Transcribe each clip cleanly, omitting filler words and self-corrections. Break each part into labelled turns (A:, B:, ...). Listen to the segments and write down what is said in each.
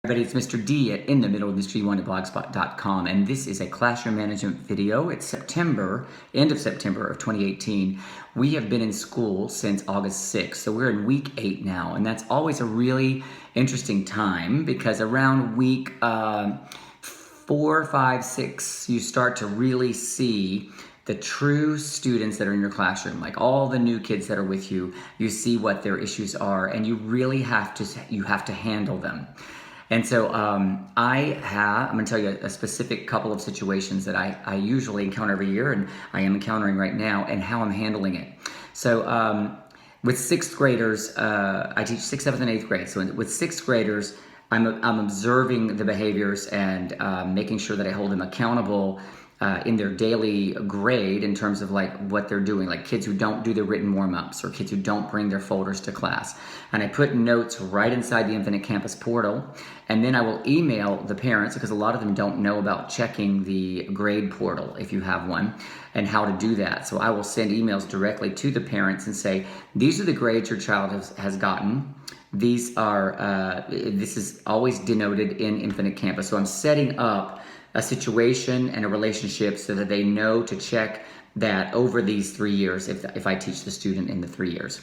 A: Everybody, it's Mr. D at In the Middle of Mr. D1 at blogspot.com, and this is a classroom management video. It's September, end of September of 2018. We have been in school since August 6th, so we're in week 8 now, and that's always a really interesting time because around week 4, 5, 6, you start to really see the true students that are in your classroom, like all the new kids that are with you. You see what their issues are, and you really have to handle them. And so I'm going to tell you a specific couple of situations that I usually encounter every year, and I am encountering right now, and how I'm handling it. So with 6th graders, I teach 6th, 7th, and 8th grade. So with 6th graders, I'm observing the behaviors and making sure that I hold them accountable in their daily grade in terms of like what they're doing, like kids who don't do the written warm-ups or kids who don't bring their folders to class. And I put notes right inside the Infinite Campus portal, and then I will email the parents, because a lot of them don't know about checking the grade portal if you have one and how to do that. So I will send emails directly to the parents and say, these are the grades your child has gotten. These are, this is always denoted in Infinite Campus. So I'm setting up a situation and a relationship so that they know to check that over these 3 years if I teach the student in the 3 years.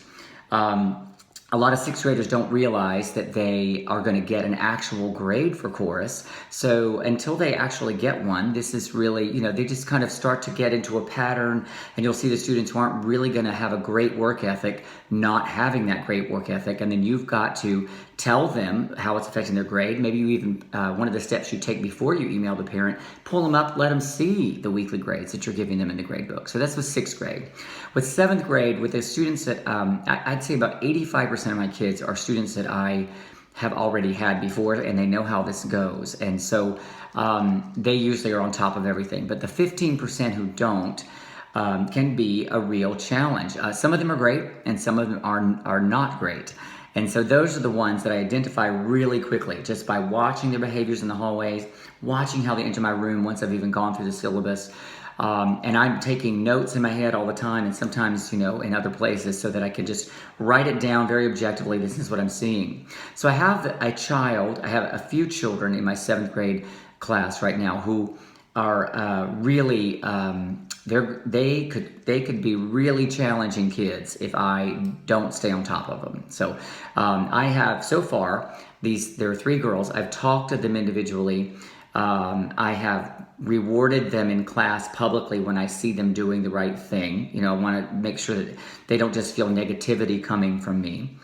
A: A lot of 6th graders don't realize that they are going to get an actual grade for chorus. So until they actually get one, this is really, they just kind of start to get into a pattern, and you'll see the students who aren't really going to have a great work ethic not having that great work ethic. And then you've got to tell them how it's affecting their grade. Maybe you even, one of the steps you take before you email the parent, pull them up, let them see the weekly grades that you're giving them in the grade book. So that's with 6th grade. With 7th grade, with the students that, I'd say about 85% of my kids are students that I have already had before, and they know how this goes. And so they usually are on top of everything. But the 15% who don't can be a real challenge. Some of them are great, and some of them are not great. And so those are the ones that I identify really quickly, just by watching their behaviors in the hallways, watching how they enter my room once I've even gone through the syllabus. And I'm taking notes in my head all the time, and sometimes, in other places, so that I can just write it down very objectively. This is what I'm seeing. So I have I have a few children in my 7th grade class right now who are really, they could be really challenging kids if I don't stay on top of them. So I have, so far, there are 3 girls. I've talked to them individually. I have rewarded them in class publicly when I see them doing the right thing. I want to make sure that they don't just feel negativity coming from me.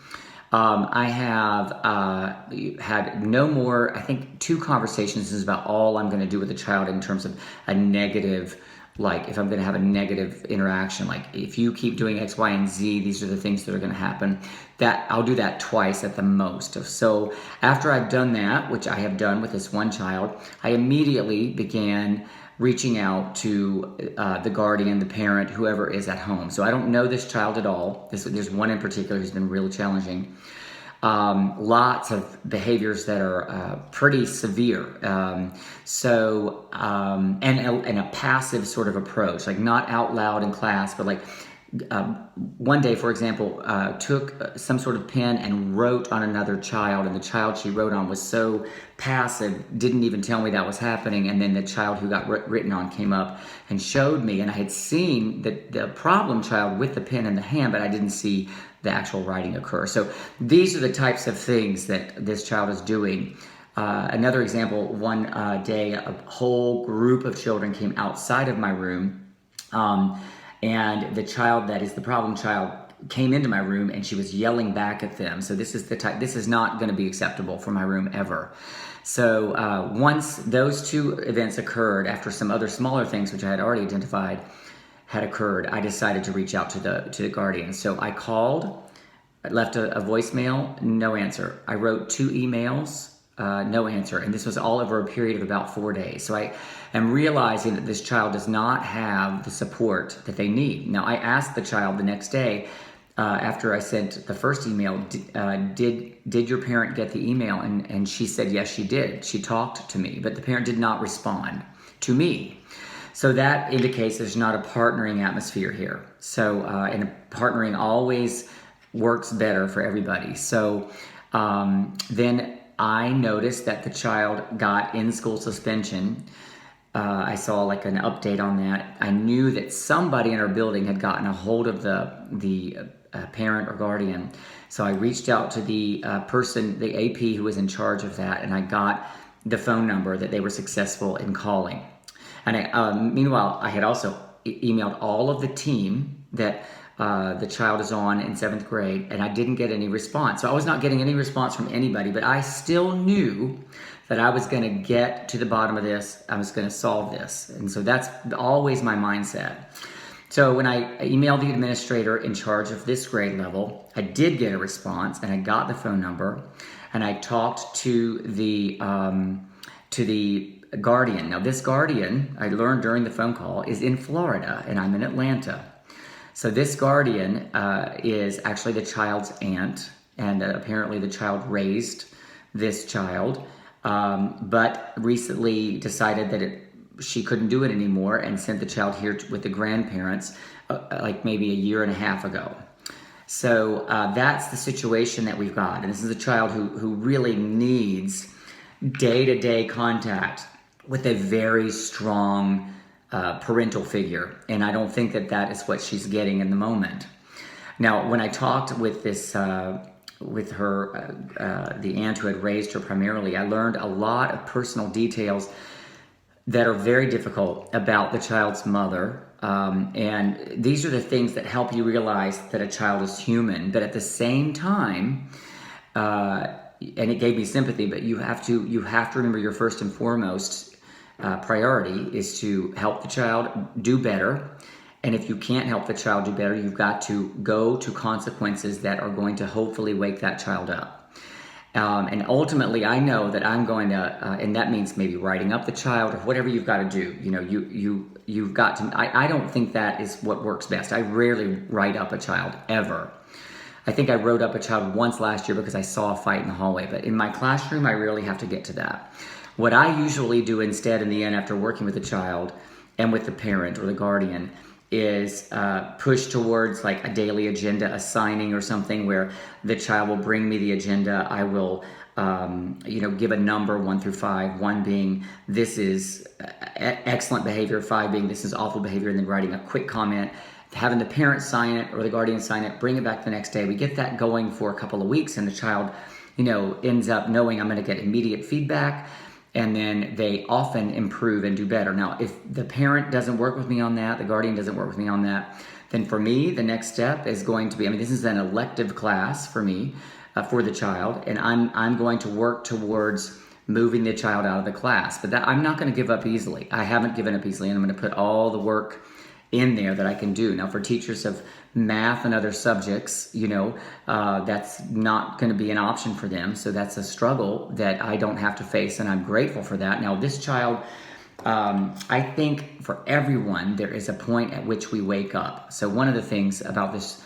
A: I have had no more, I think 2 conversations is about all I'm going to do with a child in terms of a negative, like if I'm going to have a negative interaction, like if you keep doing X, Y, and Z, these are the things that are going to happen. That I'll do that twice at the most. So after I've done that, which I have done with this one child, I immediately began reaching out to the guardian, the parent, whoever is at home. So I don't know this child at all. There's one in particular who's been really challenging. Lots of behaviors that are pretty severe. And a passive sort of approach, like not out loud in class, but like one day, for example, took some sort of pen and wrote on another child, and the child she wrote on was so passive, didn't even tell me that was happening, and then the child who got written on came up and showed me, and I had seen the problem child with the pen in the hand, but I didn't see the actual writing occur. So these are the types of things that this child is doing. Another example, one day, a whole group of children came outside of my room, and the child that is the problem child came into my room, and she was yelling back at them. So this is not going to be acceptable for my room ever. So once those 2 events occurred, after some other smaller things which I had already identified had occurred, I decided to reach out to the guardian. So I called, I left a voicemail, no answer. I wrote 2 emails, no answer. And this was all over a period of about 4 days. So I am realizing that this child does not have the support that they need. Now, I asked the child the next day, after I sent the first email, did your parent get the email? And she said, yes, she did. She talked to me, but the parent did not respond to me. So that indicates there's not a partnering atmosphere here. So, and partnering always works better for everybody. So then I noticed that the child got in-school suspension. I saw like an update on that. I knew that somebody in our building had gotten a hold of the parent or guardian. So I reached out to the person, the AP who was in charge of that, and I got the phone number that they were successful in calling. And meanwhile, I had also emailed all of the team that the child is on in 7th grade, and I didn't get any response. So I was not getting any response from anybody, but I still knew that I was going to get to the bottom of this. I was going to solve this. And so that's always my mindset. So when I emailed the administrator in charge of this grade level, I did get a response, and I got the phone number, and I talked to the guardian. Now this guardian, I learned during the phone call, is in Florida, and I'm in Atlanta. So this guardian is actually the child's aunt, and apparently the child raised this child, but recently decided that she couldn't do it anymore and sent the child here with the grandparents like maybe a year and a half ago. So that's the situation that we've got. And this is a child who really needs day-to-day contact with a very strong parental figure. And I don't think that that is what she's getting in the moment. Now, when I talked with this, with her, the aunt who had raised her primarily, I learned a lot of personal details that are very difficult about the child's mother. And these are the things that help you realize that a child is human. But at the same time, and it gave me sympathy, but you have to remember your first and foremost priority is to help the child do better. And if you can't help the child do better, you've got to go to consequences that are going to hopefully wake that child up. And ultimately, I know that I'm going to, and that means maybe writing up the child or whatever you've got to do. You know, you've got to. I don't think that is what works best. I rarely write up a child ever. I think I wrote up a child once last year because I saw a fight in the hallway. But in my classroom, I rarely have to get to that. What I usually do instead, in the end, after working with the child and with the parent or the guardian, is push towards like a daily agenda assigning or something where the child will bring me the agenda. I will, give a number 1 through 5, 1 being this is excellent behavior, 5 being this is awful behavior, and then writing a quick comment, having the parent sign it or the guardian sign it, bring it back the next day. We get that going for a couple of weeks, and the child, ends up knowing I'm going to get immediate feedback. And then they often improve and do better. Now, if the parent doesn't work with me on that, the guardian doesn't work with me on that, then for me, the next step is going to be, this is an elective class for me, for the child, and I'm going to work towards moving the child out of the class. But that I'm not going to give up easily. I haven't given up easily, and I'm going to put all the work in there that I can do. Now, for teachers of math and other subjects, that's not going to be an option for them. So that's a struggle that I don't have to face, and I'm grateful for that. Now, this child, I think for everyone, there is a point at which we wake up. So one of the things about this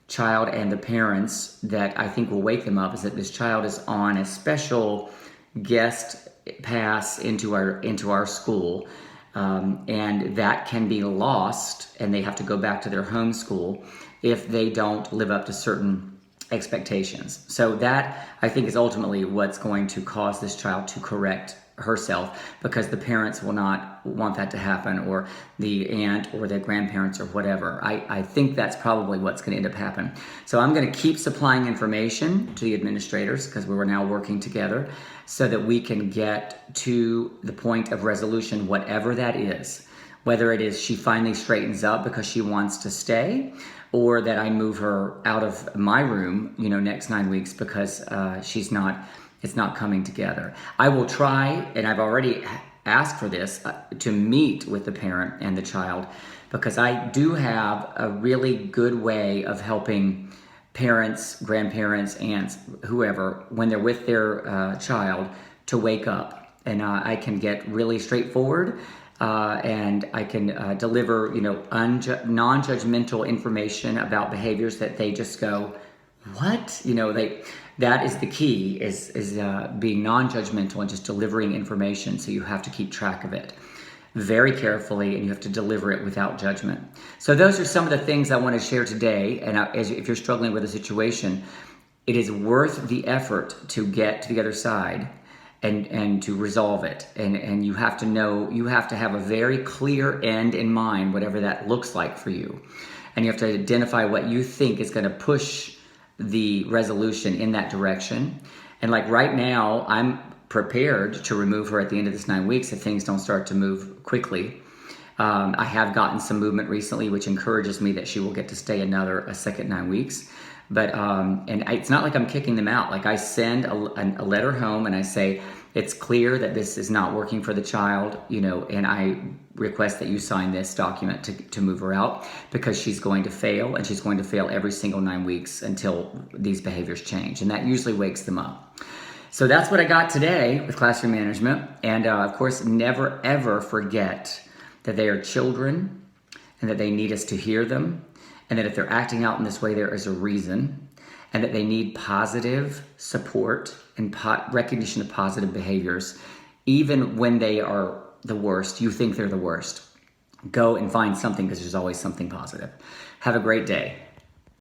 A: child and the parents that I think will wake them up is that this child is on a special guest pass into our school. And that can be lost, and they have to go back to their home school if they don't live up to certain expectations. So that, I think, is ultimately what's going to cause this child to correct herself, because the parents will not want that to happen, or the aunt or the grandparents or whatever. I think that's probably what's going to end up happening. So I'm going to keep supplying information to the administrators, because we're now working together, so that we can get to the point of resolution, whatever that is. Whether it is she finally straightens up because she wants to stay, or that I move her out of my room, next 9 weeks because it's not coming together. I will try, and I've already asked for this, to meet with the parent and the child, because I do have a really good way of helping parents, grandparents, aunts, whoever, when they're with their child, to wake up. And I can get really straightforward, and I can deliver, non-judgmental information about behaviors that they just go, what? That is the key, is being non-judgmental and just delivering information. So you have to keep track of it very carefully, and you have to deliver it without judgment. So those are some of the things I want to share today. And if you're struggling with a situation, it is worth the effort to get to the other side and to resolve it. And you have to know, you have to have a very clear end in mind, whatever that looks like for you. And you have to identify what you think is going to push the resolution in that direction. And like right now, I'm prepared to remove her at the end of this 9 weeks if things don't start to move quickly. I have gotten some movement recently, which encourages me that she will get to stay a second 9 weeks. But and it's not like I'm kicking them out. Like I send a letter home and I say, it's clear that this is not working for the child, you know, and I request that you sign this document to move her out, because she's going to fail, and she's going to fail every single 9 weeks until these behaviors change. And that usually wakes them up. So that's what I got today with classroom management. And of course, never ever forget that they are children and that they need us to hear them, and that if they're acting out in this way, there is a reason, and that they need positive support and recognition of positive behaviors. Even when they are the worst, you think they're the worst. Go and find something, because there's always something positive. Have a great day.